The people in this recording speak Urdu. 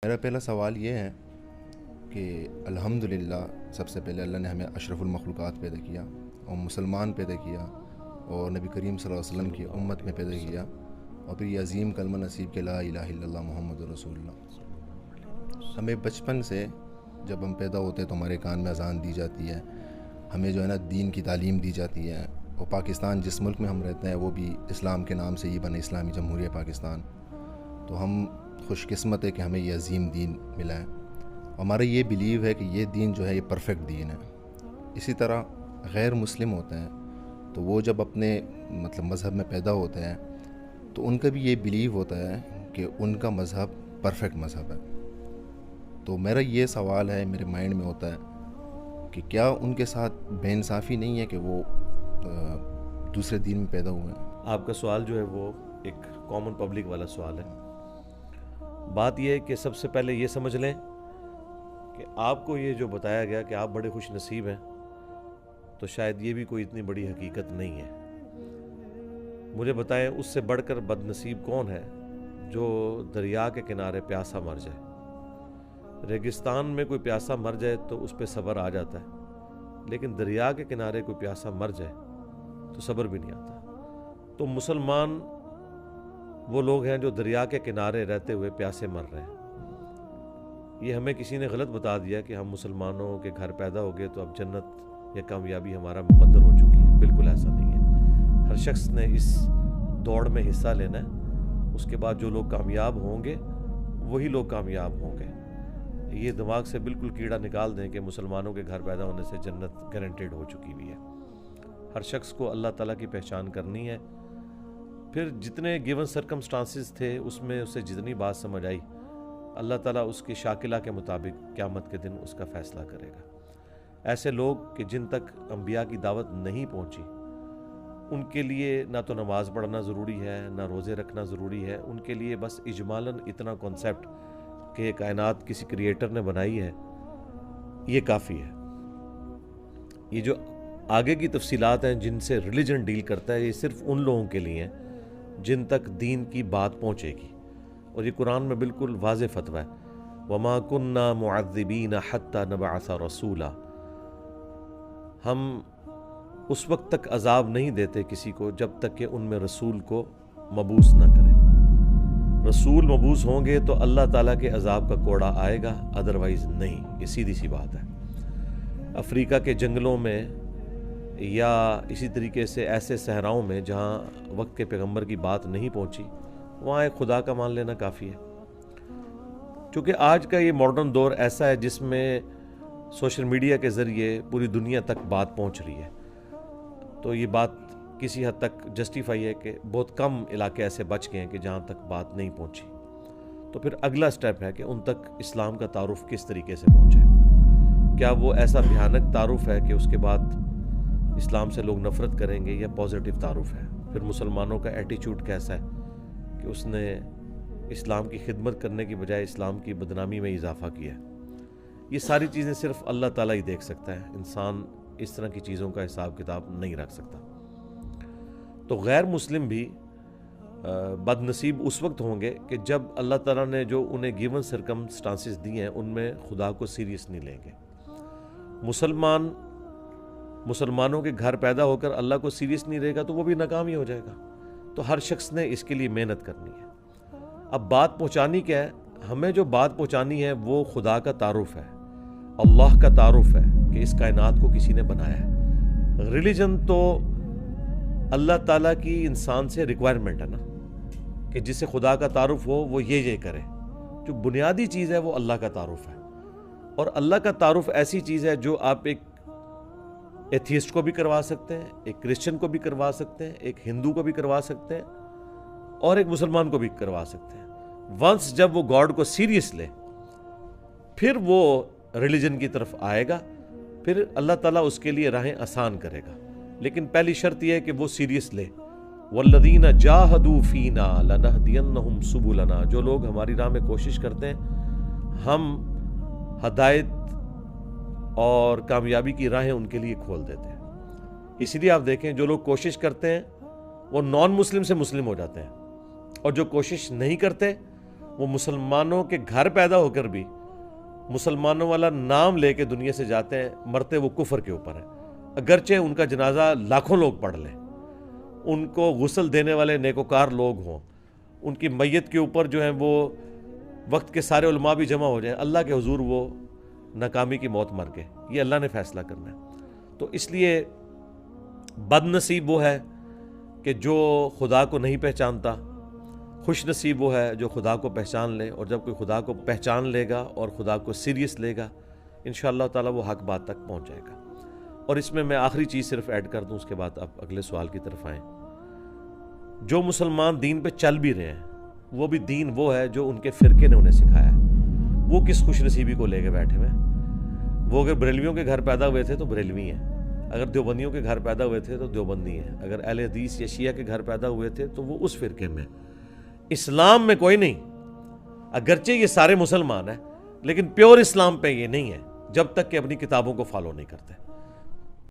میرا پہلا سوال یہ ہے کہ الحمدللہ سب سے پہلے اللہ نے ہمیں اشرف المخلوقات پیدا کیا اور مسلمان پیدا کیا اور نبی کریم صلی اللہ علیہ وسلم کی امت میں پیدا کیا اور پھر یہ عظیم کلمہ نصیب کہ لا الہ الا اللہ محمد رسول اللہ. ہمیں بچپن سے جب ہم پیدا ہوتے ہیں تو ہمارے کان میں اذان دی جاتی ہے, ہمیں جو ہے نا دین کی تعلیم دی جاتی ہے, اور پاکستان جس ملک میں ہم رہتے ہیں وہ بھی اسلام کے نام سے ہی بنا, اسلامی جمہوریہ پاکستان. تو ہم خوش قسمت ہے کہ ہمیں یہ عظیم دین ملا ہے. ہمارا یہ بیلیو ہے کہ یہ دین جو ہے یہ پرفیکٹ دین ہے. اسی طرح غیر مسلم ہوتے ہیں تو وہ جب اپنے مذہب میں پیدا ہوتے ہیں تو ان کا بھی یہ بیلیو ہوتا ہے کہ ان کا مذہب پرفیکٹ مذہب ہے. تو میرا یہ سوال ہے, میرے مائنڈ میں ہوتا ہے کہ کیا ان کے ساتھ بے انصافی نہیں ہے کہ وہ دوسرے دین میں پیدا ہوئے ہیں. آپ کا سوال جو ہے وہ ایک کامن پبلک والا سوال ہے. بات یہ ہے کہ سب سے پہلے یہ سمجھ لیں کہ آپ کو یہ جو بتایا گیا کہ آپ بڑے خوش نصیب ہیں, تو شاید یہ بھی کوئی اتنی بڑی حقیقت نہیں ہے. مجھے بتائیں اس سے بڑھ کر بد نصیب کون ہے جو دریا کے کنارے پیاسا مر جائے. ریگستان میں کوئی پیاسا مر جائے تو اس پہ صبر آ جاتا ہے, لیکن دریا کے کنارے کوئی پیاسا مر جائے تو صبر بھی نہیں آتا. تو مسلمان وہ لوگ ہیں جو دریا کے کنارے رہتے ہوئے پیاسے مر رہے ہیں. یہ ہمیں کسی نے غلط بتا دیا کہ ہم مسلمانوں کے گھر پیدا ہو گئے تو اب جنت یا کامیابی ہمارا مقدر ہو چکی ہے. بالکل ایسا نہیں ہے. ہر شخص نے اس دوڑ میں حصہ لینا ہے. اس کے بعد جو لوگ کامیاب ہوں گے وہی لوگ کامیاب ہوں گے. یہ دماغ سے بالکل کیڑا نکال دیں کہ مسلمانوں کے گھر پیدا ہونے سے جنت گارنٹیڈ ہو چکی ہوئی ہے. ہر شخص کو اللہ تعالیٰ کی پہچان کرنی ہے. پھر جتنے گیون سرکمسٹانسز تھے اس میں اسے جتنی بات سمجھ آئی, اللہ تعالیٰ اس کی شاکلہ کے مطابق قیامت کے دن اس کا فیصلہ کرے گا. ایسے لوگ کہ جن تک انبیاء کی دعوت نہیں پہنچی, ان کے لیے نہ تو نماز پڑھنا ضروری ہے نہ روزے رکھنا ضروری ہے. ان کے لیے بس اجمالاً اتنا کانسیپٹ کہ یہ کائنات کسی کریٹر نے بنائی ہے یہ کافی ہے. یہ جو آگے کی تفصیلات ہیں جن سے ریلیجن ڈیل کرتا ہے, یہ صرف ان لوگوں کے لیے ہیں جن تک دین کی بات پہنچے گی. اور یہ قرآن میں بالکل واضح فتویٰ ہے, وَمَا كُنَّا مُعَذِّبِينَ حَتَّى نَبْعَثَ رَسُولًا. ہم اس وقت تک عذاب نہیں دیتے کسی کو جب تک کہ ان میں رسول کو مبعوث نہ کریں. رسول مبعوث ہوں گے تو اللہ تعالیٰ کے عذاب کا کوڑا آئے گا, ادروائز نہیں. یہ سیدھی سی بات ہے. افریقہ کے جنگلوں میں یا اسی طریقے سے ایسے صحراؤں میں جہاں وقت کے پیغمبر کی بات نہیں پہنچی, وہاں ایک خدا کا مان لینا کافی ہے. چونکہ آج کا یہ ماڈرن دور ایسا ہے جس میں سوشل میڈیا کے ذریعے پوری دنیا تک بات پہنچ رہی ہے, تو یہ بات کسی حد تک جسٹیفائی ہے کہ بہت کم علاقے ایسے بچ گئے ہیں کہ جہاں تک بات نہیں پہنچی. تو پھر اگلا سٹیپ ہے کہ ان تک اسلام کا تعارف کس طریقے سے پہنچے. کیا وہ ایسا بھیانک تعارف ہے کہ اس کے بعد اسلام سے لوگ نفرت کریں گے, یا پازیٹیو تعارف ہے؟ پھر مسلمانوں کا ایٹیچیوڈ کیسا ہے کہ اس نے اسلام کی خدمت کرنے کی بجائے اسلام کی بدنامی میں اضافہ کیا ہے. یہ ساری چیزیں صرف اللہ تعالیٰ ہی دیکھ سکتا ہے. انسان اس طرح کی چیزوں کا حساب کتاب نہیں رکھ سکتا. تو غیر مسلم بھی بد نصیب اس وقت ہوں گے کہ جب اللہ تعالیٰ نے جو انہیں گیون سرکمسٹانسز دی ہیں ان میں خدا کو سیریس نہیں لیں گے. مسلمانوں کے گھر پیدا ہو کر اللہ کو سیریس نہیں رہے گا تو وہ بھی ناکام ہی ہو جائے گا. تو ہر شخص نے اس کے لیے محنت کرنی ہے. اب بات پہنچانی کیا ہے؟ ہمیں جو بات پہنچانی ہے وہ خدا کا تعارف ہے, اللہ کا تعارف ہے کہ اس کائنات کو کسی نے بنایا ہے. ریلیجن تو اللہ تعالیٰ کی انسان سے ریکوائرمنٹ ہے نا, کہ جسے خدا کا تعارف ہو وہ یہ کرے. جو بنیادی چیز ہے وہ اللہ کا تعارف ہے. اور اللہ کا تعارف ایسی چیز ہے جو آپ ایک ایتھیسٹ کو بھی کروا سکتے ہیں, ایک کرسچن کو بھی کروا سکتے ہیں, ایک ہندو کو بھی کروا سکتے ہیں, اور ایک مسلمان کو بھی کروا سکتے ہیں. ونس جب وہ گاڈ کو سیریس لے پھر وہ ریلیجن کی طرف آئے گا, پھر اللہ تعالیٰ اس کے لیے راہیں آسان کرے گا. لیکن پہلی شرط یہ ہے کہ وہ سیریس لے. وَالَّذِينَ جَاهَدُوا فِينَا لَنَهْدِيَنَّهُمْ سُبُلَنَا. جو لوگ ہماری راہ میں کوشش کرتے ہیں ہم ہدایت اور کامیابی کی راہیں ان کے لیے کھول دیتے ہیں. اس لیے آپ دیکھیں جو لوگ کوشش کرتے ہیں وہ نان مسلم سے مسلم ہو جاتے ہیں, اور جو کوشش نہیں کرتے وہ مسلمانوں کے گھر پیدا ہو کر بھی مسلمانوں والا نام لے کے دنیا سے جاتے ہیں، مرتے وہ کفر کے اوپر ہیں، اگرچہ ان کا جنازہ لاکھوں لوگ پڑھ لیں، ان کو غسل دینے والے نیکوکار لوگ ہوں، ان کی میت کے اوپر جو ہیں وہ وقت کے سارے علماء بھی جمع ہو جائیں، اللہ کے حضور وہ ناکامی کی موت مر گئے، یہ اللہ نے فیصلہ کرنا ہے۔ تو اس لیے بد نصیب وہ ہے کہ جو خدا کو نہیں پہچانتا، خوش نصیب وہ ہے جو خدا کو پہچان لے، اور جب کوئی خدا کو پہچان لے گا اور خدا کو سیریس لے گا انشاءاللہ تعالیٰ وہ حق بات تک پہنچ جائے گا۔ اور اس میں آخری چیز صرف ایڈ کر دوں، اس کے بعد آپ اگلے سوال کی طرف آئیں۔ جو مسلمان دین پہ چل بھی رہے ہیں وہ بھی دین وہ ہے جو ان کے فرقے نے انہیں سکھایا ہے، وہ کس خوش نصیبی کو لے کے بیٹھے ہوئے ہیں۔ وہ اگر بریلویوں کے گھر پیدا ہوئے تھے تو بریلوی ہیں، اگر دیوبندیوں کے گھر پیدا ہوئے تھے تو دیوبندی ہیں، اگر اہل حدیث یا شیعہ کے گھر پیدا ہوئے تھے تو وہ اس فرقے میں۔ اسلام میں کوئی نہیں، اگرچہ یہ سارے مسلمان ہیں لیکن پیور اسلام پہ یہ نہیں ہے جب تک کہ اپنی کتابوں کو فالو نہیں کرتے۔